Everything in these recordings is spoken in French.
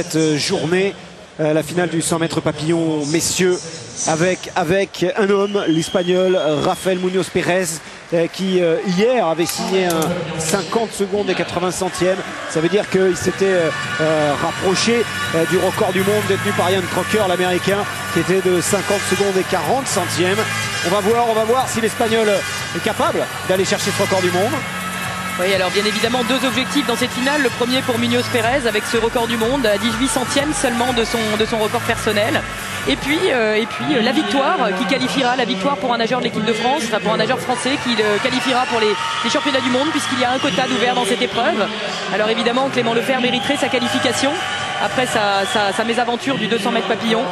cette journée, la finale du 100 mètres papillon messieurs, avec un homme, l'Espagnol Rafael Muñoz Pérez, qui hier avait signé un 50 secondes et 80 centièmes. Ça veut dire qu'il s'était rapproché du record du monde détenu par Ryan Crocker, l'américain, qui était de 50 secondes et 40 centièmes. On va voir si l'Espagnol est capable d'aller chercher ce record du monde. Oui, alors bien évidemment deux objectifs dans cette finale. Le premier pour Muñoz Pérez avec ce record du monde à 18 centièmes seulement de son record personnel. Et puis la victoire qui qualifiera, la victoire pour un nageur de l'équipe de France, enfin pour un nageur français qui le qualifiera pour les championnats du monde puisqu'il y a un quota d'ouvert dans cette épreuve. Alors évidemment Clément Lefebvre mériterait sa qualification après sa mésaventure du 200 mètres papillon.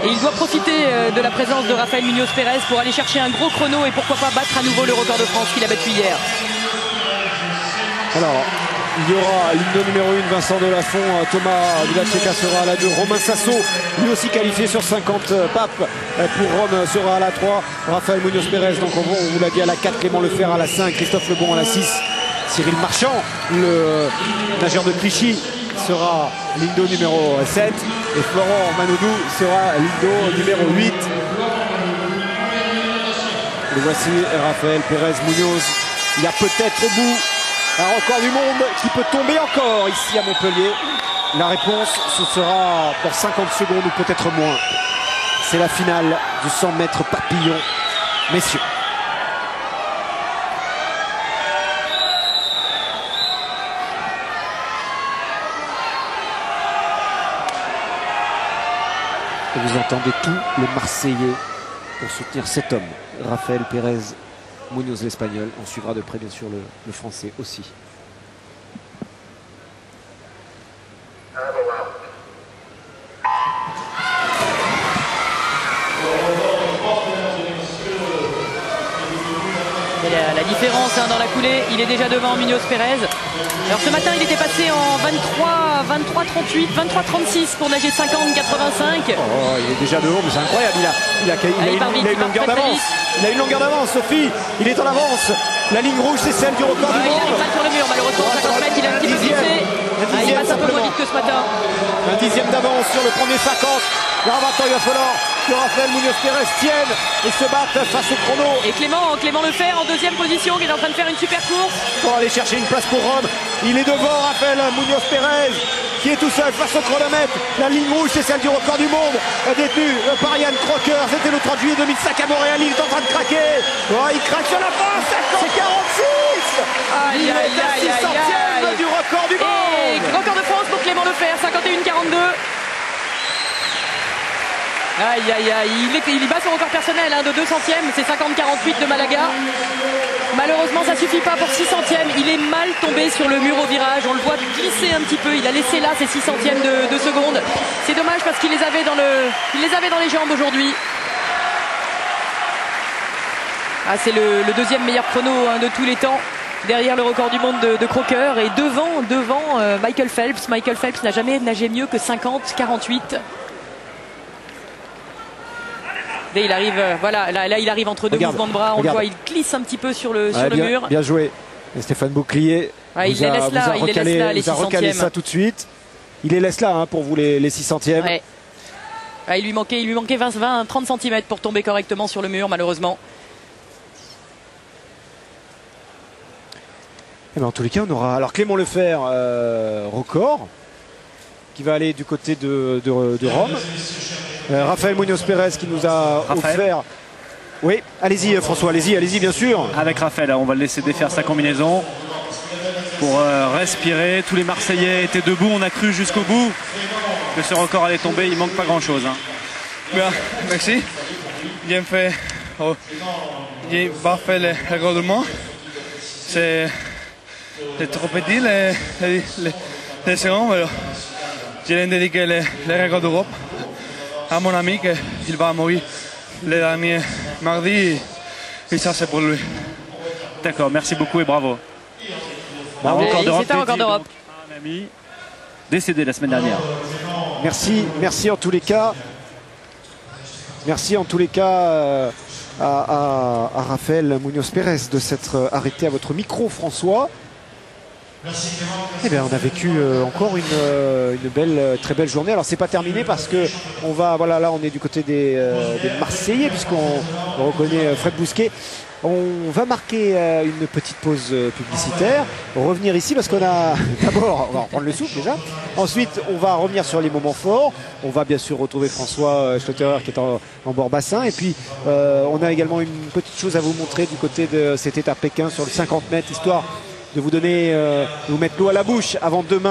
Et il doit profiter de la présence de Rafael Muñoz Pérez pour aller chercher un gros chrono et pourquoi pas battre à nouveau le record de France qu'il a battu hier. Alors, il y aura ligne numéro 1, Vincent Delafont, Thomas Villaseca sera à la 2, Romain Sasso, lui aussi qualifié sur 50 papes pour Rome, sera à la 3, Rafael Muñoz Pérez, donc on vous l'a dit à la 4, Clément Lefebvre à la 5, Christophe Lebon à la 6, Cyril Marchand, le nageur de Clichy, sera ligne numéro 7, et Florent Manoudou sera ligne numéro 8. Et voici Rafael Pérez Muñoz, il y a peut-être au bout un record du monde qui peut tomber encore ici à Montpellier. La réponse, ce sera pour 50 secondes ou peut-être moins. C'est la finale du 100 mètres papillon, messieurs. Et vous entendez tout le Marseillais pour soutenir cet homme, Rafael Pérez Muñoz l'Espagnol. On suivra de près bien sûr le Français aussi. La différence dans la coulée, il est déjà devant Muñoz Pérez. Alors ce matin il était passé en 23-38, 23-36 pour nager 50-85. Oh, il est déjà devant, mais c'est incroyable, il a une longueur d'avance. Il a une longueur d'avance, Sophie, il est en avance. La ligne rouge c'est celle du record du monde. Il arrive mal sur le mur, malheureusement 50 mètres il a un petit peu glissé. Il passe un peu moins vite que ce matin. Un dixième d'avance sur le premier 50. Là maintenant il va falloir que Rafael Muñoz Pérez tienne et se batte face au chrono. Et Clément Lefebvre en deuxième position qui est en train de faire une super course. Pour aller chercher une place pour Rome. Il est devant Rafael Muñoz Pérez qui est tout seul face au chronomètre. La ligne rouge c'est celle du record du monde détenu par Ryan Crocker. C'était le 30 juillet 2005 à Montréal. Il est en train de craquer. Oh, il craque sur la fin. 50-46. Il est à 6 centièmes du record du monde. Et record de France pour Clément Lefebvre, 51-42. Aïe aïe aïe, il bat son record personnel de 2 centièmes, c'est 50-48 de Malaga. Malheureusement ça suffit pas pour 6 centièmes, il est mal tombé sur le mur au virage, on le voit glisser un petit peu, il a laissé là ses 6 centièmes de seconde. C'est dommage parce qu'il les avait dans les jambes aujourd'hui. Ah, c'est le deuxième meilleur chrono de tous les temps, derrière le record du monde de Crocker et devant Michael Phelps. Michael Phelps n'a jamais nagé mieux que 50-48. Dès il arrive, voilà, là il arrive entre deux mouvements de bras, on le voit, il glisse un petit peu sur le mur. Bien joué. Et Stéphane Bouclier il les laisse là, les 6 centièmes. Ça tout de suite. Il les laisse là pour vous les 6 centièmes. Ouais. Il lui manquait 20-30 cm pour tomber correctement sur le mur malheureusement. Et en tous les cas on aura alors Clément Lefebvre record qui va aller du côté de Rome. Rafael Muñoz Pérez qui nous a offert. Oui, allez-y François, allez-y bien sûr. Avec Raphaël, on va le laisser défaire sa combinaison pour respirer. Tous les Marseillais étaient debout, on a cru jusqu'au bout que ce record allait tomber, il manque pas grand-chose. Bien, merci. Bien fait. J'ai pas fait le record du monde. C'est trop petit les secondes. J'ai dédié le record d'Europe à mon ami qu'il va mourir le dernier mardi et ça c'est pour lui. D'accord, merci beaucoup et bravo. C'est un record d'Europe. Un ami décédé la semaine dernière. Merci en tous les cas. Merci en tous les cas à Rafael Muñoz Pérez de s'être arrêté à votre micro, François. Eh bien, on a vécu encore une belle, très belle journée. Alors c'est pas terminé parce que on va, voilà, là on est du côté des Marseillais puisqu'on reconnaît Fred Bousquet. On va marquer une petite pause publicitaire, revenir ici parce qu'on a d'abord, on va reprendre le souffle déjà. Ensuite, on va revenir sur les moments forts. On va bien sûr retrouver François Schlotterer qui est en bord bassin. Et puis, on a également une petite chose à vous montrer du côté de cette étape Pékin sur le 50 mètres, histoire de vous donner, de vous mettre l'eau à la bouche avant demain.